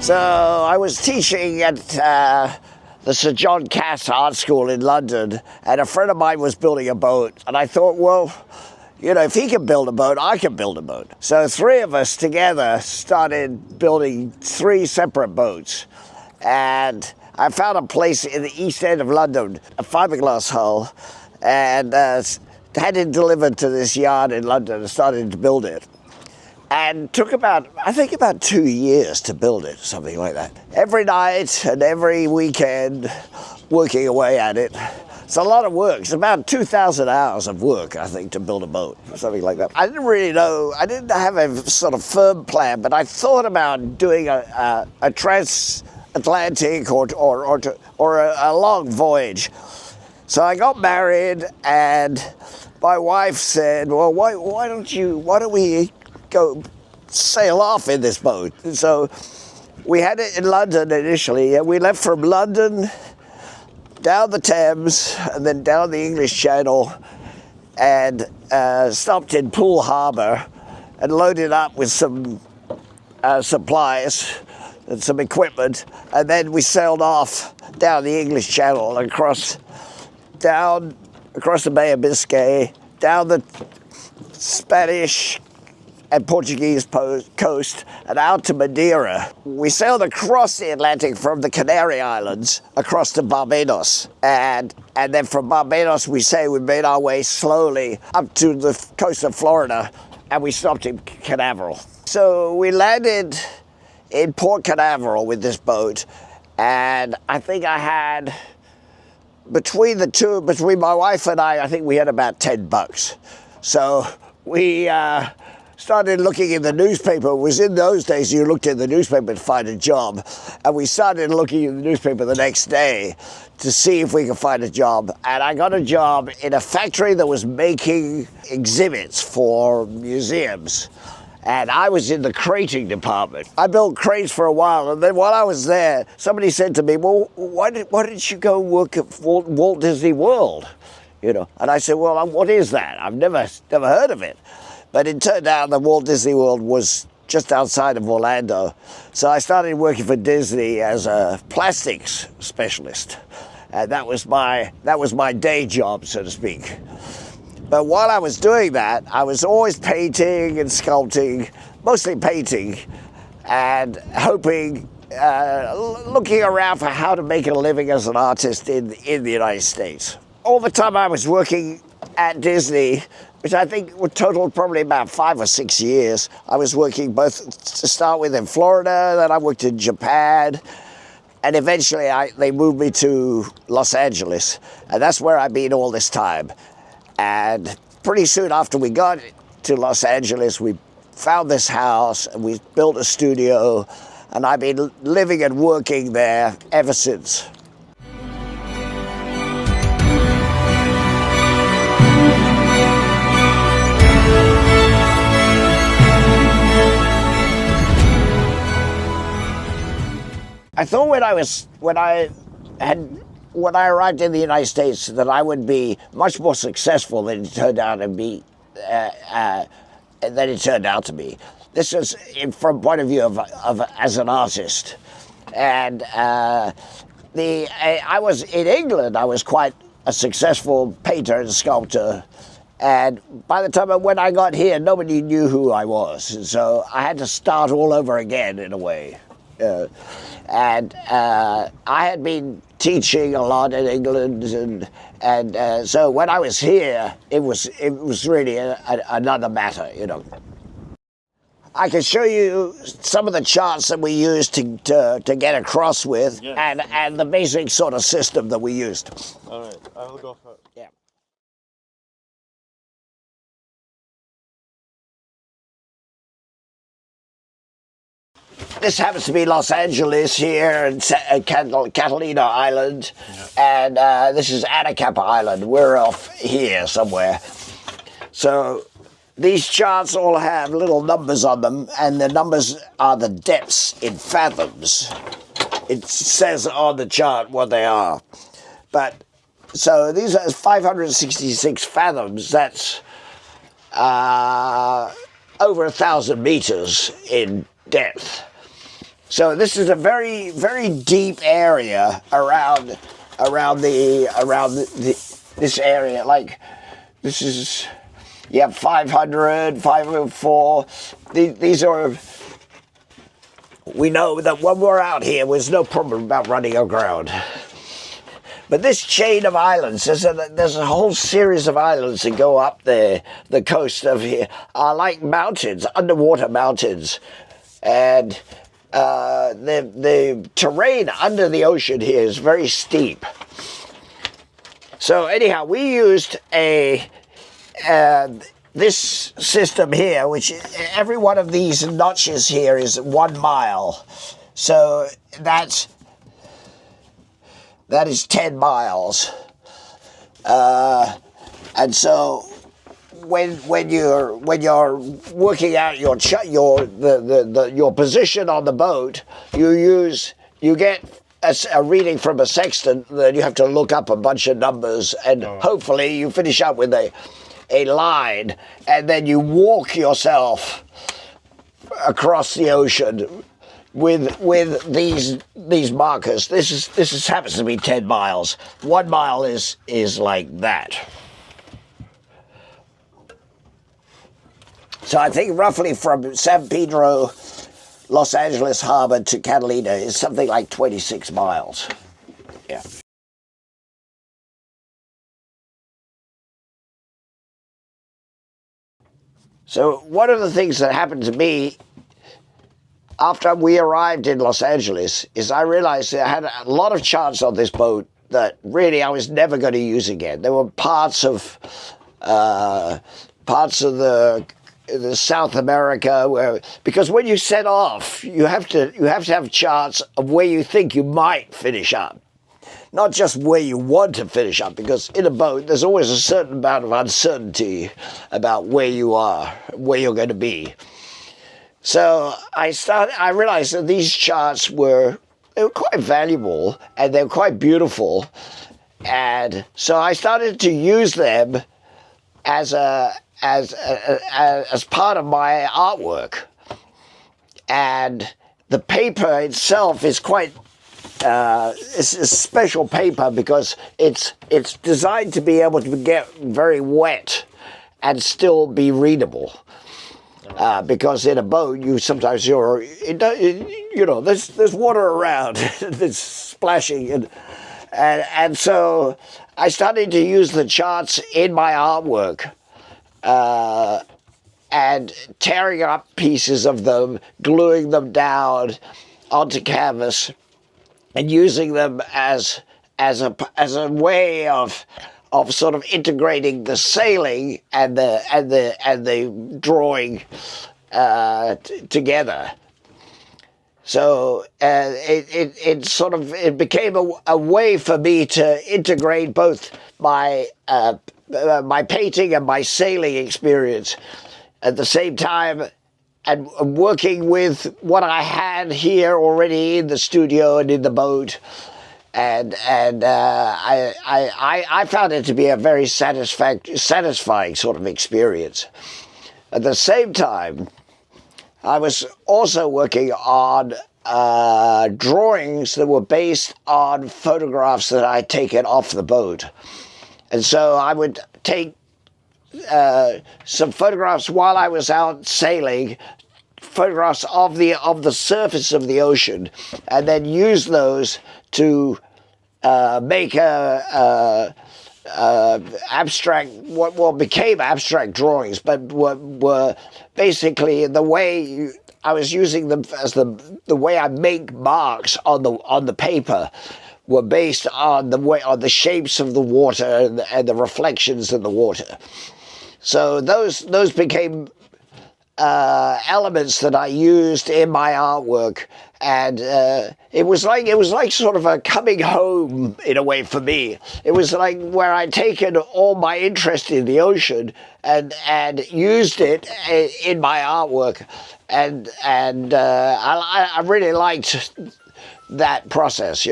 So I was teaching at the Sir John Cass Art School in London, and a friend of mine was building a boat, and I thought, well, you know, if he can build a boat, I can build a boat. So three of us together started building three separate boats, and I found a place in the East End of London, a fiberglass hull, and had it delivered to this yard in London and started to build it. And took about 2 years to build it, something like that. Every night and every weekend, working away at it. It's a lot of work. It's about 2,000 hours of work, I think, to build a boat, something like that. I didn't really know, I didn't have a sort of firm plan, but I thought about doing a transatlantic or a long voyage. So I got married, and my wife said, well, why don't we go sail off in this boat? And so we had it in London initially, and we left from London down the Thames and then down the English Channel, and stopped in Poole Harbour and loaded up with some supplies and some equipment, and then we sailed off down the English Channel and across the Bay of Biscay, down the Spanish and Portuguese coast, and out to Madeira. We sailed across the Atlantic from the Canary Islands across to Barbados, and then from Barbados we made our way slowly up to the coast of Florida, and we stopped in Canaveral. So we landed in Port Canaveral with this boat, and I think I had, between my wife and I think we had about $10. So we started looking in the newspaper. It was in those days you looked in the newspaper to find a job. And we started looking in the newspaper the next day to see if we could find a job. And I got a job in a factory that was making exhibits for museums. And I was in the crating department. I built crates for a while, and then while I was there, somebody said to me, well, why didn't you go work at Walt Disney World? You know, and I said, well, what is that? I've never heard of it. But it turned out that Walt Disney World was just outside of Orlando. So I started working for Disney as a plastics specialist. And that was my day job, so to speak. But while I was doing that, I was always painting and sculpting, mostly painting, and hoping, looking around for how to make a living as an artist in the United States. All the time I was working at Disney, which I think would total probably about 5 or 6 years. I was working both to start with in Florida, then I worked in Japan, and eventually they moved me to Los Angeles, and that's where I've been all this time. And pretty soon after we got to Los Angeles, we found this house and we built a studio, and I've been living and working there ever since. I thought when I arrived in the United States that I would be much more successful than it turned out to be. This is from point of view of as an artist, and I was in England. I was quite a successful painter and sculptor, and by the time when I got here, nobody knew who I was, and so I had to start all over again in a way. And I had been teaching a lot in England, and so when I was here, it was really another matter, you know. I can show you some of the charts that we used to get across with, yes, and the basic sort of system that we used. All right, I will go first. Yeah. This happens to be Los Angeles here, and Catalina Island, yeah, and this is Anacapa Island. We're off here somewhere. So these charts all have little numbers on them, and the numbers are the depths in fathoms. It says on the chart what they are. But so these are 566 fathoms. That's over 1,000 meters in depth. So this is a very, very deep area around this area. Like, this is, you have 500, 504. These are, we know that when we're out here, there's no problem about running aground. But this chain of islands, there's a whole series of islands that go up the coast of here, are like mountains, underwater mountains. And the terrain under the ocean here is very steep. So anyhow, we used this system here, which every one of these notches here is 1 mile. So that is 10 miles. And so when you're working out your position on the boat, you get a reading from a sextant, then you have to look up a bunch of numbers, and hopefully you finish up with a line, and then you walk yourself across the ocean with these markers. This happens to be 10 miles. 1 mile is like that. So I think roughly from San Pedro, Los Angeles Harbor to Catalina is something like 26 miles. Yeah. So one of the things that happened to me after we arrived in Los Angeles is I realized that I had a lot of charts on this boat that really I was never going to use again. There were parts of the South America where, because when you set off, you have to have charts of where you think you might finish up, not just where you want to finish up, because in a boat there's always a certain amount of uncertainty about where you are, where you're going to be. So I realized that these charts were quite valuable and they're quite beautiful, and so I started to use them as part of my artwork. And the paper itself is quite it's a special paper because it's designed to be able to get very wet and still be readable. Because in a boat, there's water around, there's splashing, and so I started to use the charts in my artwork, and tearing up pieces of them, gluing them down onto canvas, and using them as a way of sort of integrating the sailing and the drawing together. So it became a way for me to integrate both my painting and my sailing experience at the same time, and working with what I had here already in the studio and in the boat. And I found it to be a very satisfying sort of experience. At the same time, I was also working on drawings that were based on photographs that I'd taken off the boat. And so I would take some photographs while I was out sailing, photographs of the surface of the ocean, and then use those to make abstract, what became abstract drawings, but were basically the way I was using them as the way I make marks on the paper were based on the shapes of the water and the reflections in the water. So those became elements that I used in my artwork, and it was like sort of a coming home in a way for me. It was like where I'd taken all my interest in the ocean and used it in my artwork, and I really liked that process,